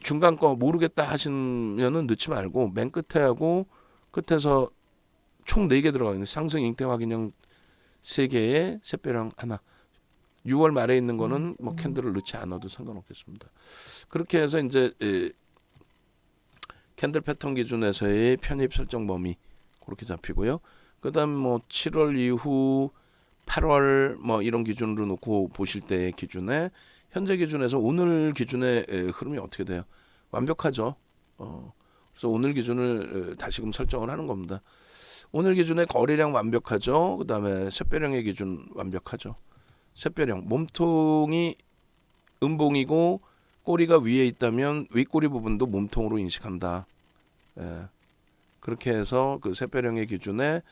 중간 거 모르겠다 하시면은 넣지 말고 맨 끝에 하고 끝에서 총 4개 들어가 있는 상승 잉태 확인형 3개에 샛별형 하나. 6월 말에 있는 거는 뭐 캔들을 넣지 않아도 상관없겠습니다. 그렇게 해서 이제 캔들 패턴 기준에서의 편입 설정 범위 그렇게 잡히고요. 그다음 뭐 7월 이후 8월 뭐 이런 기준으로 놓고 보실 때의 기준에 현재 기준에서 오늘 기준의 흐름이 어떻게 돼요? 완벽하죠. 그래서 오늘 기준을 다시금 설정을 하는 겁니다. 오늘 기준의 거래량 완벽하죠. 그다음에 샛별형의 기준 완벽하죠. 샛별형 몸통이 음봉이고 꼬리가 위에 있다면 윗꼬리 부분도 몸통으로 인식한다. 그렇게 해서 그 샛별형의 기준에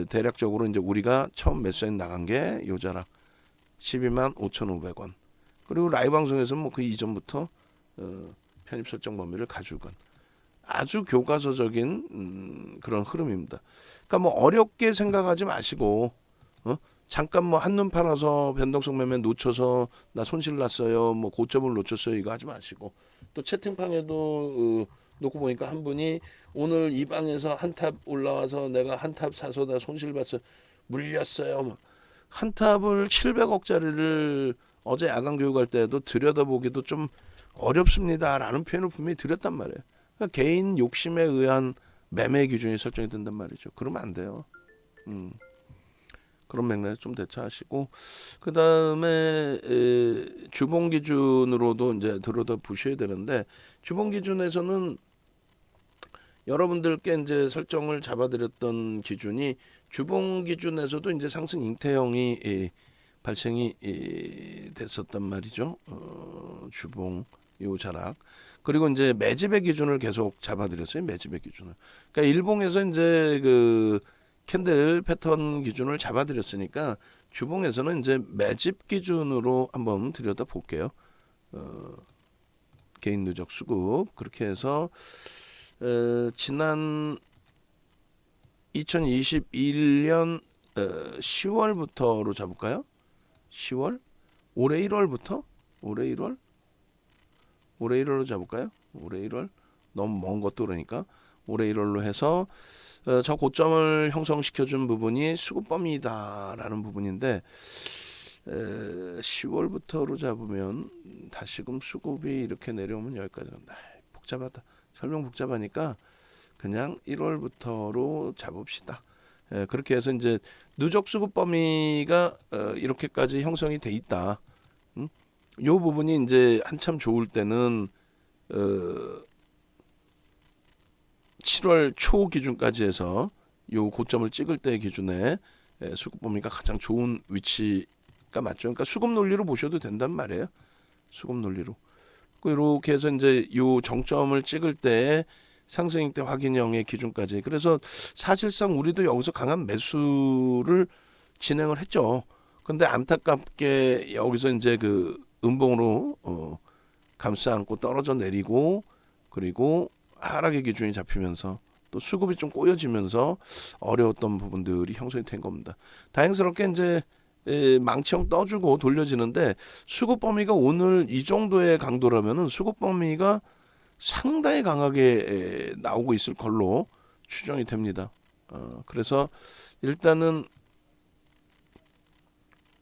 대략적으로 이제 우리가 처음 매수에 나간 게 요 자락 12만 5,500원. 그리고 라이브 방송에서는 뭐 그 이전부터 편입 설정 범위를 가지고 아주 교과서적인 그런 흐름입니다. 그러니까 뭐 어렵게 생각하지 마시고 잠깐 뭐 한눈 팔아서 변동성 매매 놓쳐서 나 손실 났어요. 뭐 고점을 놓쳤어요. 이거 하지 마시고 또 채팅방에도 놓고 보니까 한 분이 오늘 이 방에서 한 탑 올라와서 내가 한 탑 사서 나 손실 봤어요. 물렸어요. 한 탑을 700억짜리를 어제 야간 교육할 때도 들여다보기도 좀 어렵습니다라는 표현을 분명히 드렸단 말이에요. 그러니까 개인 욕심에 의한 매매 기준이 설정이 된단 말이죠. 그러면 안 돼요. 그런 맥락에 좀 대처하시고 그 다음에 주봉 기준으로도 이제 들여다 보셔야 되는데 주봉 기준에서는 여러분들께 이제 설정을 잡아드렸던 기준이 주봉 기준에서도 이제 상승 잉태형이 발생이 됐었단 말이죠. 주봉 요 자락 그리고 이제 매집의 기준을 계속 잡아드렸어요. 매집의 기준을. 그러니까 일봉에서 이제 그 캔들 패턴 기준을 잡아드렸으니까 주봉에서는 이제 매집 기준으로 한번 들여다 볼게요. 개인 누적 수급 그렇게 해서 지난 2021년 10월부터로 잡을까요? 10월? 올해 1월부터? 올해 1월로 잡을까요? 올해 1월? 너무 먼 것도 그러니까 올해 1월로 해서 저 고점을 형성시켜준 부분이 수급범위다라는 부분인데 10월부터로 잡으면 다시금 수급이 이렇게 내려오면 여기까지 간다. 복잡하다. 설명 복잡하니까 그냥 1월부터로 잡읍시다. 그렇게 해서 이제 누적 수급 범위가 이렇게까지 형성이 돼 있다. 요 부분이 이제 한참 좋을 때는 7월 초 기준까지 해서 요 고점을 찍을 때 기준에 수급 범위가 가장 좋은 위치가 맞죠. 그러니까 수급 논리로 보셔도 된단 말이에요. 수급 논리로. 이렇게 해서 이제 요 정점을 찍을 때 상승익대 확인형의 기준까지. 그래서 사실상 우리도 여기서 강한 매수를 진행을 했죠. 근데 안타깝게 여기서 이제 그 음봉으로 감싸 안고 떨어져 내리고, 그리고 하락의 기준이 잡히면서 또 수급이 좀 꼬여지면서 어려웠던 부분들이 형성이 된 겁니다. 다행스럽게 이제 망치형 떠주고 돌려지는데, 수급 범위가 오늘 이 정도의 강도라면은 수급 범위가 상당히 강하게 나오고 있을 걸로 추정이 됩니다. 그래서 일단은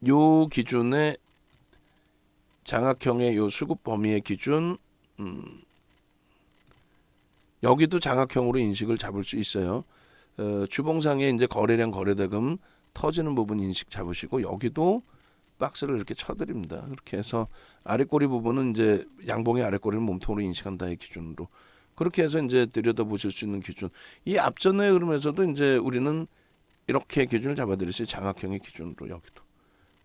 요 기준의 장악형의 요 수급 범위의 기준, 여기도 장악형으로 인식을 잡을 수 있어요. 주봉상에 이제 거래량 거래대금 터지는 부분 인식 잡으시고, 여기도 박스를 이렇게 쳐드립니다. 그렇게 해서 아래꼬리 부분은 이제 양봉의 아래꼬리를 몸통으로 인식한다의 기준으로, 그렇게 해서 이제 들여다보실 수 있는 기준. 이 앞전의 흐름에서도 이제 우리는 이렇게 기준을 잡아드렸어요. 장악형의 기준으로. 여기도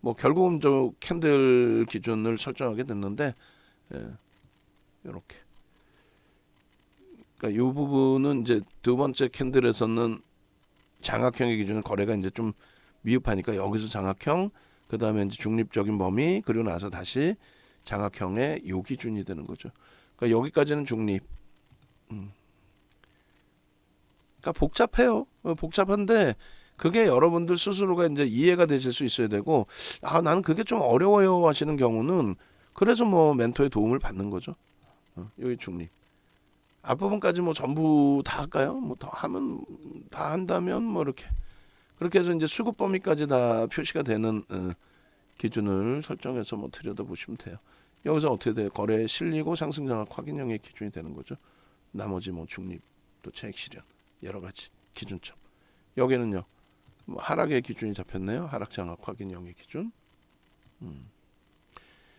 뭐 결국은 저 캔들 기준을 설정하게 됐는데, 이렇게. 그러니까 이 부분은 이제 두 번째 캔들에서는 장악형의 기준은 거래가 이제 좀 미흡하니까 여기서 장악형, 그 다음에 이제 중립적인 범위, 그리고 나서 다시 장악형의 요 기준이 되는 거죠. 그러니까 여기까지는 중립. 그러니까 복잡해요. 복잡한데 그게 여러분들 스스로가 이제 이해가 되실 수 있어야 되고, 나는 그게 좀 어려워요 하시는 경우는 그래서 뭐 멘토의 도움을 받는 거죠. 여기 중립. 앞부분까지 뭐 전부 다 할까요? 뭐 더 하면 다 한다면 뭐 이렇게, 그렇게 해서 이제 수급 범위까지 다 표시가 되는 기준을 설정해서 뭐 들여다보시면 돼요. 여기서 어떻게 돼요? 거래 실리고 상승 장악 확인형의 기준이 되는 거죠. 나머지 뭐 중립, 또 차익 실현, 여러 가지 기준점. 여기는요, 뭐 하락의 기준이 잡혔네요. 하락 장악 확인형의 기준.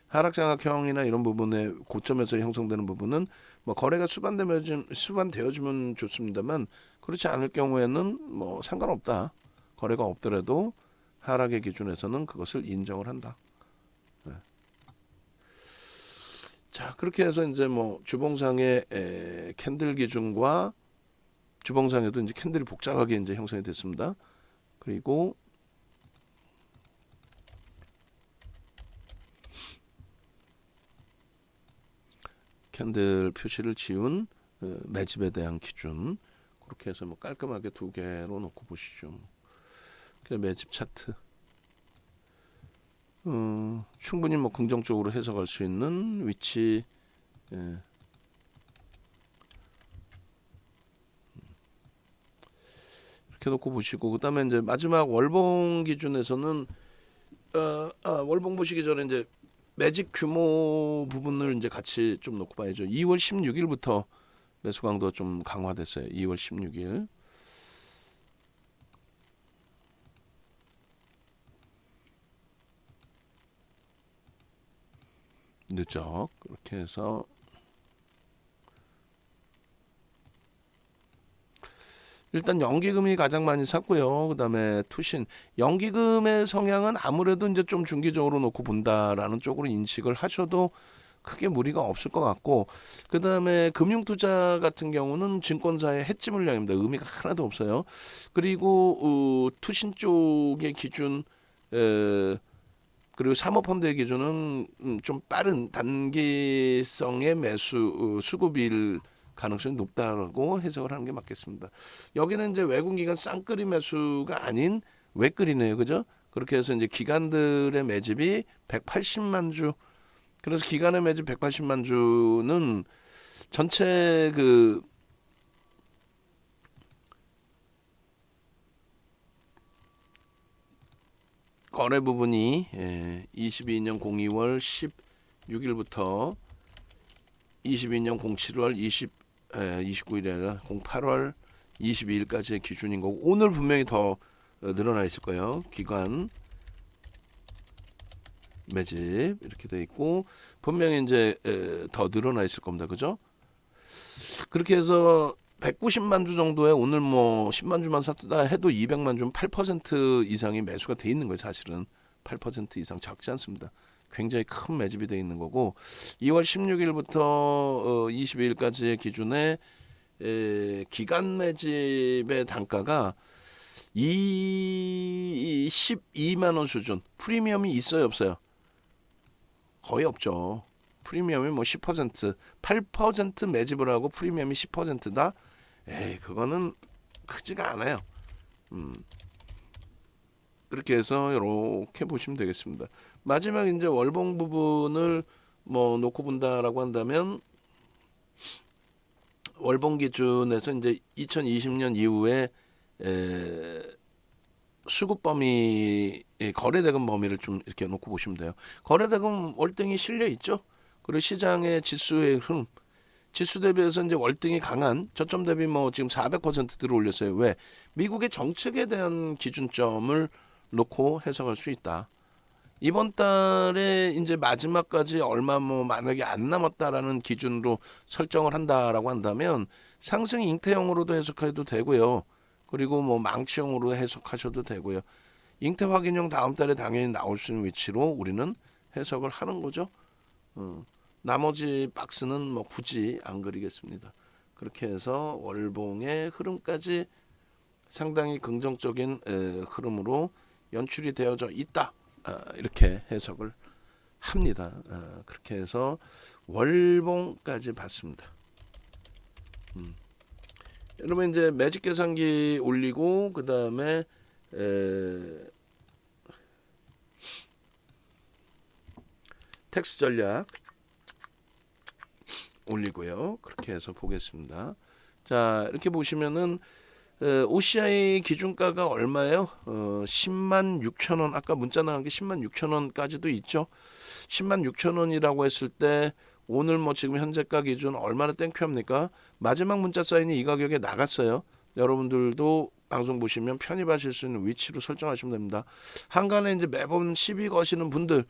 하락 장악형이나 이런 부분에 고점에서 형성되는 부분은 뭐 거래가 수반되어지면 좋습니다만, 그렇지 않을 경우에는 뭐 상관없다. 거래가 없더라도 하락의 기준에서는 그것을 인정을 한다. 네. 자, 그렇게 해서 이제 뭐 주봉상의 캔들 기준과 주봉상에도 이제 캔들이 복잡하게 이제 형성이 됐습니다. 그리고 캔들 표시를 지운 매집에 대한 기준, 그렇게 해서 뭐 깔끔하게 두 개로 놓고 보시죠. 매집 차트. 충분히 뭐 긍정적으로 해석할 수 있는 위치. 이렇게 놓고 보시고, 그다음에 이제 마지막 월봉 기준에서는 월봉 보시기 전에 이제 매집 규모 부분을 이제 같이 좀 놓고 봐야죠. 2월 16일부터 매수 강도 좀 강화됐어요. 2월 16일. 누적. 그렇게 해서 일단 연기금이 가장 많이 샀고요. 그다음에 투신. 연기금의 성향은 아무래도 이제 좀 중기적으로 놓고 본다라는 쪽으로 인식을 하셔도 크게 무리가 없을 것 같고, 그다음에 금융투자 같은 경우는 증권사의 해지 물량입니다. 의미가 하나도 없어요. 그리고 투신 쪽의 기준, 그리고 사모펀드의 기준은 좀 빠른 단기성의 매수 수급일 가능성이 높다고 해석을 하는 게 맞겠습니다. 여기는 이제 외국기관 쌍끌이 매수가 아닌 외끌이네요, 그죠? 그렇게 해서 이제 기관들의 매집이 180만 주. 그래서 기관의 매집 180만 주는 전체 그 거래 부분이 22년 02월 16일부터 22년 07월 29일이 아니라 08월 22일까지의 기준인 거고, 오늘 분명히 더 늘어나 있을 거예요. 기관 매집 이렇게 돼 있고, 분명히 이제 더 늘어나 있을 겁니다. 그죠? 그렇게 해서 190만 주 정도에 오늘 뭐 10만 주만 샀다 해도 200만 주면 8% 이상이 매수가 돼 있는 거예요. 사실은 8% 이상 작지 않습니다. 굉장히 큰 매집이 돼 있는 거고 2월 16일부터 22일까지의 기준에 기간 매집의 단가가 12만 원 수준. 프리미엄이 있어요, 없어요? 거의 없죠. 프리미엄이 뭐 10%, 8% 매집을 하고 프리미엄이 10%다? 에이, 그거는 크지가 않아요. 그렇게 해서 이렇게 보시면 되겠습니다. 마지막 이제 월봉 부분을 뭐 놓고 본다라고 한다면 월봉 기준에서 이제 2020년 이후에 수급 범위, 거래대금 범위를 좀 이렇게 놓고 보시면 돼요. 거래대금 월등히 실려 있죠. 그리고 시장의 지수의 흐름, 지수 대비해서 이제 월등히 강한 저점 대비 뭐 지금 400% 들어올렸어요. 왜? 미국의 정책에 대한 기준점을 놓고 해석할 수 있다. 이번 달에 이제 마지막까지 얼마 뭐 만약에 안 남았다라는 기준으로 설정을 한다라고 한다면 상승 잉태형으로도 해석해도 되고요. 그리고 뭐 망치형으로 해석하셔도 되고요. 잉태 확인형 다음 달에 당연히 나올 수 있는 위치로 우리는 해석을 하는 거죠. 나머지 박스는 뭐 굳이 안 그리겠습니다. 그렇게 해서 월봉의 흐름까지 상당히 긍정적인 흐름으로 연출이 되어져 있다. 이렇게 해석을 합니다. 그렇게 해서 월봉까지 봤습니다. 여러분 이제 매직 계산기 올리고 그 다음에 텍스 전략 올리고요. 그렇게 해서 보겠습니다. 자, 이렇게 보시면은 OCI 기준가가 얼마예요? 10만 6천 원. 아까 문자 나간 게 10만 6천 원까지도 있죠. 10만 6천 원이라고 했을 때 오늘 뭐 지금 현재가 기준 얼마나 땡큐합니까? 마지막 문자 사인이 이 가격에 나갔어요. 여러분들도 방송 보시면 편입하실 수 있는 위치로 설정하시면 됩니다. 한간에 이제 매번 시비 거시는 분들,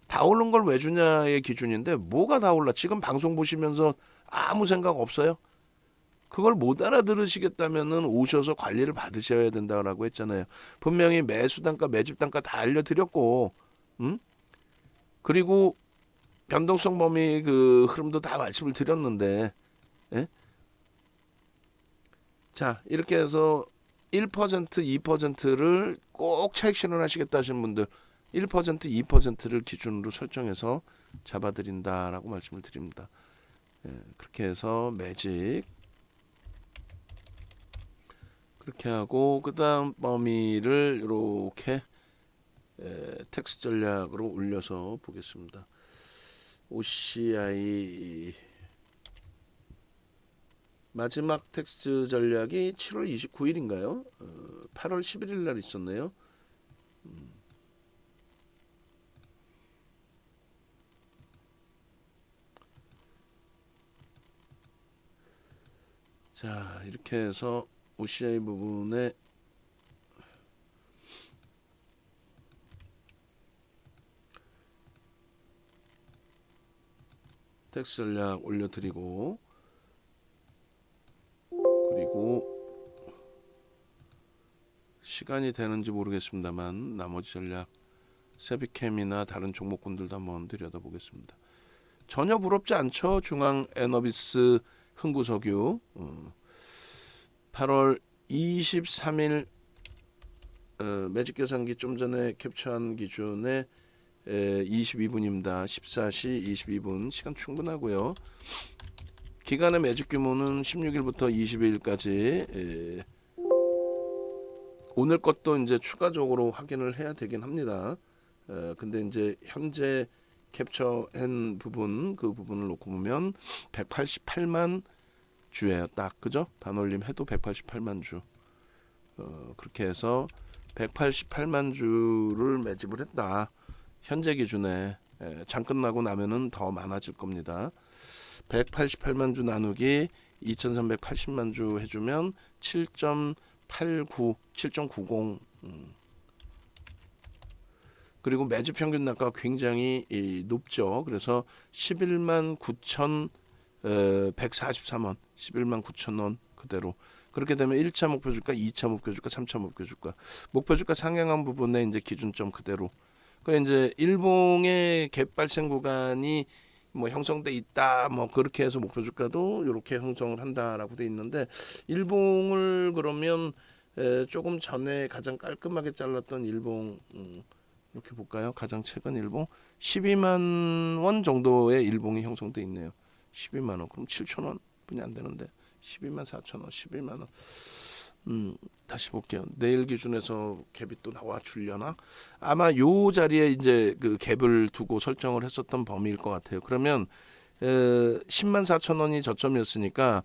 다 오른 걸 왜 주냐의 기준인데 뭐가 다 올라? 지금 방송 보시면서 아무 생각 없어요? 그걸 못 알아들으시겠다면은 오셔서 관리를 받으셔야 된다라고 했잖아요. 분명히 매수 단가, 매집 단가 다 알려드렸고, 그리고 변동성 범위 그 흐름도 다 말씀을 드렸는데, 예? 자, 이렇게 해서 1%, 2%를 꼭 차익 실현하시겠다 하시는 분들 1%, 2%를 기준으로 설정해서 잡아드린다라고 말씀을 드립니다. 예, 그렇게 해서 매직 그렇게 하고 그 다음 범위를 이렇게 텍스 전략으로 올려서 보겠습니다. OCI 마지막 텍스 전략이 7월 29일인가요? 8월 11일 날 있었네요. 자, 이렇게 해서 OCI 부분에 텍스 전략 올려드리고 그리고 시간이 되는지 모르겠습니다만 나머지 전략 세비캠이나 다른 종목군들도 한번 들여다보겠습니다. 전혀 부럽지 않죠. 중앙 에너비스 흥구석유 8월 23일 매직 계산기 좀 전에 캡처한 기준에 22분입니다. 14시 22분 시간 충분하고요. 기간의 매직 규모는 16일부터 22일까지 오늘 것도 이제 추가적으로 확인을 해야 되긴 합니다. 근데 이제 현재 캡처한 부분 그 부분을 놓고 보면 188만 주예요. 딱 그죠? 반올림 해도 188만 주. 그렇게 해서 188만 주를 매집을 했다. 현재 기준에 장 끝나고 나면은 더 많아질 겁니다. 188만 주 나누기 2380만 주 해주면 7.89, 7.90 그리고 매집 평균 단가가 굉장히 높죠. 그래서 11만 9천 143원, 11만 9천 원 그대로. 그렇게 되면 1차 목표 주가, 2차 목표 주가, 3차 목표 주가. 목표 주가 상향한 부분에 이제 기준점 그대로. 그 이제 일봉의 갭 발생 구간이 뭐 형성돼 있다, 뭐 그렇게 해서 목표 주가도 이렇게 형성을 한다라고 돼 있는데, 일봉을 그러면 조금 전에 가장 깔끔하게 잘랐던 일봉, 이렇게 볼까요? 가장 최근 일봉 12만 원 정도의 일봉이 형성돼 있네요. 12만 원. 그럼 7천 원 분이 안 되는데 12만 4천 원, 11만 원. 다시 볼게요. 내일 기준에서 갭이 또 나와 주려나? 아마 요 자리에 이제 그 갭을 두고 설정을 했었던 범위일 것 같아요. 그러면 10만 4천 원이 저점이었으니까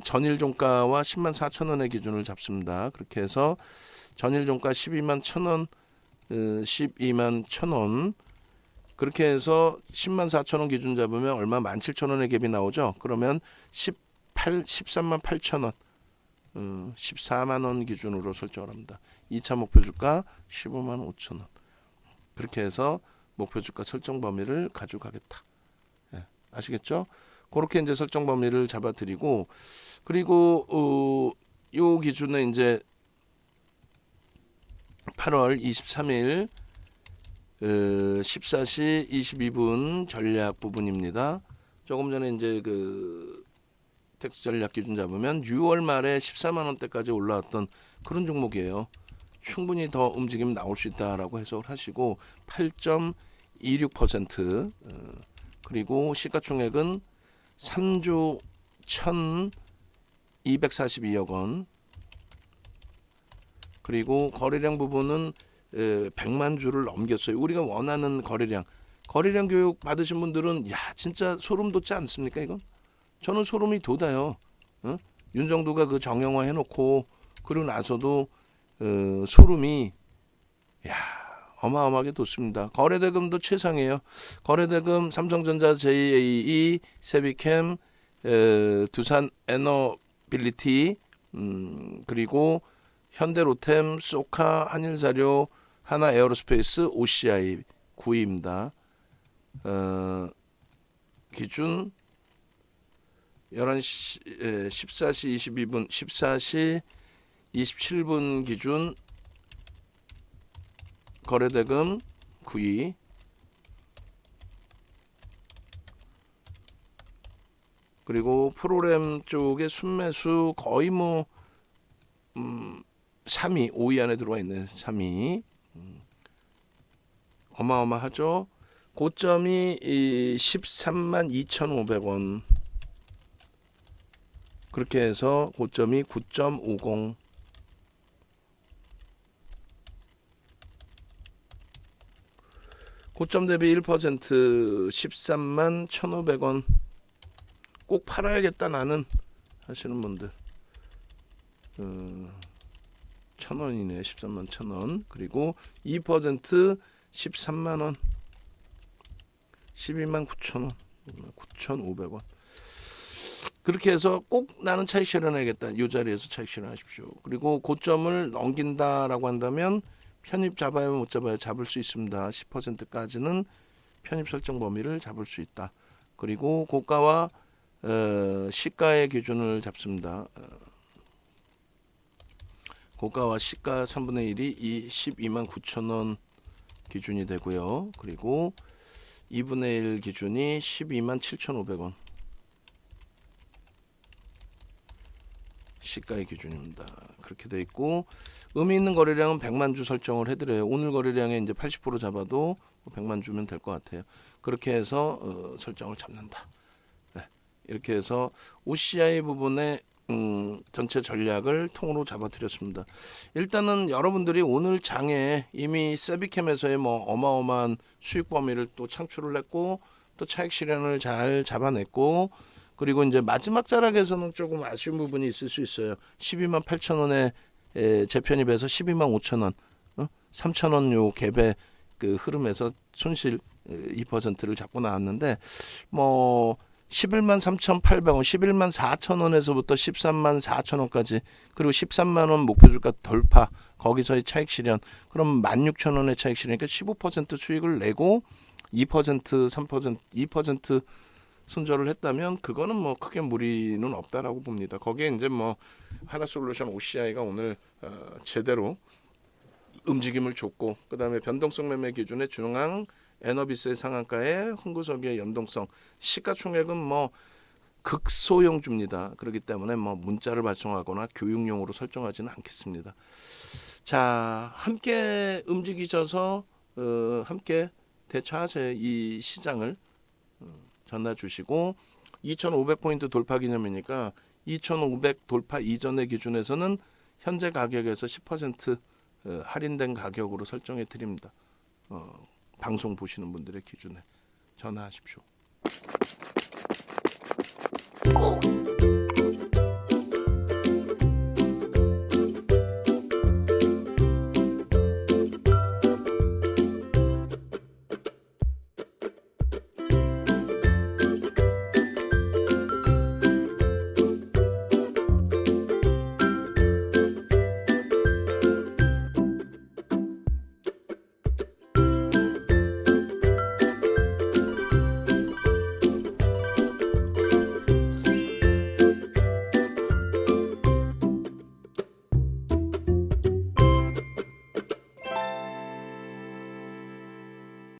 전일 종가와 10만 4천 원의 기준을 잡습니다. 그렇게 해서 전일 종가 12만 1천 원, 12만 1천 원. 그렇게 해서 10만 4천 원 기준 잡으면 얼마? 17,000원의 갭이 나오죠. 그러면 13만 8천 원, 14만 원 기준으로 설정을 합니다. 2차 목표 주가 15만 5천 원. 그렇게 해서 목표 주가 설정 범위를 가져가겠다. 예, 아시겠죠? 그렇게 이제 설정 범위를 잡아드리고, 그리고 요 기준에 이제 8월 23일 14시 22분 전략 부분입니다. 조금 전에 이제 그 텍스 전략 기준 잡으면 6월 말에 14만 원대까지 올라왔던 그런 종목이에요. 충분히 더 움직임 나올 수 있다라고 해석을 하시고 8.26%, 그리고 시가총액은 3조 1,242억 원. 그리고 거래량 부분은 100만 주를 넘겼어요. 우리가 원하는 거래량 교육 받으신 분들은 야 진짜 소름 돋지 않습니까? 이건 저는 소름이 돋아요. 윤정도가 그 정형화 해놓고 그러고 나서도 소름이 야 어마어마하게 돋습니다. 거래대금도 최상이에요. 거래대금 삼성전자, JAE, 세비캠, 두산 에너빌리티, 그리고 현대로템, 소카, 한일자료, 하나에어로스페이스, OCI 9위입니다. 기준 11시 14시 22분 14시 27분 기준 거래대금 9위. 그리고 프로그램 쪽의 순매수 거의 뭐 3위, 5위 안에 들어와 있는 3위. 어마어마하죠. 고점이 13만 2,500원. 그렇게 해서 고점이 9.50. 고점 대비 1% 13만 1,500원. 꼭 팔아야겠다 나는 하시는 분들. 1,000원이네. 13만 1,000원. 그리고 2% 13만원. 12만 9천원. 9,500원. 그렇게 해서 꼭 나는 차익 실현해야겠다. 이 자리에서 차익 실현하십시오. 그리고 고점을 넘긴다라고 한다면 편입 잡아야 못 잡아야 잡을 수 있습니다. 10%까지는 편입 설정 범위를 잡을 수 있다. 그리고 고가와 시가의 기준을 잡습니다. 고가와 시가 3분의 1이 12만 9천원 기준이 되고요. 그리고 2분의 1 기준이 12만 7,500원. 시가의 기준입니다. 그렇게 돼 있고, 의미 있는 거래량은 100만 주 설정을 해드려요. 오늘 거래량에 이제 80% 잡아도 100만 주면 될 것 같아요. 그렇게 해서 설정을 잡는다. 네. 이렇게 해서 OCI 부분에 전체 전략을 통으로 잡아드렸습니다. 일단은 여러분들이 오늘 장에 이미 세비캠에서의 뭐 어마어마한 수익 범위를 또 창출을 했고, 또 차익 실현을 잘 잡아냈고, 그리고 이제 마지막 자락에서는 조금 아쉬운 부분이 있을 수 있어요. 12만 8천 원에 재편입해서 12만 5천 원, 3천 원 요 갭의 그 흐름에서 손실 2%를 잡고 나왔는데, 뭐 11만 3,800원, 11만 4천 원에서부터 13만 4천 원까지, 그리고 13만 원 목표 주가 돌파, 거기서의 차익 실현, 그럼 16,000원의 차익 실현이니까 15% 수익을 내고 2%, 3%, 2% 손절을 했다면 그거는 뭐 크게 무리는 없다라고 봅니다. 거기에 이제 뭐 하나솔루션 OCI가 오늘 제대로 움직임을 줬고, 그다음에 변동성 매매 기준의 중앙 에너비스의 상한가에 흥구석의 연동성, 시가총액은 뭐 극소형주입니다. 그렇기 때문에 뭐 문자를 발송하거나 교육용으로 설정하지는 않겠습니다. 자, 함께 움직이셔서 함께 대처하세요. 이 시장을 전화 주시고, 2,500포인트 돌파 기념이니까 2,500 돌파 이전의 기준에서는 현재 가격에서 10% 할인된 가격으로 설정해 드립니다. 방송 보시는 분들의 기준에 전화하십시오.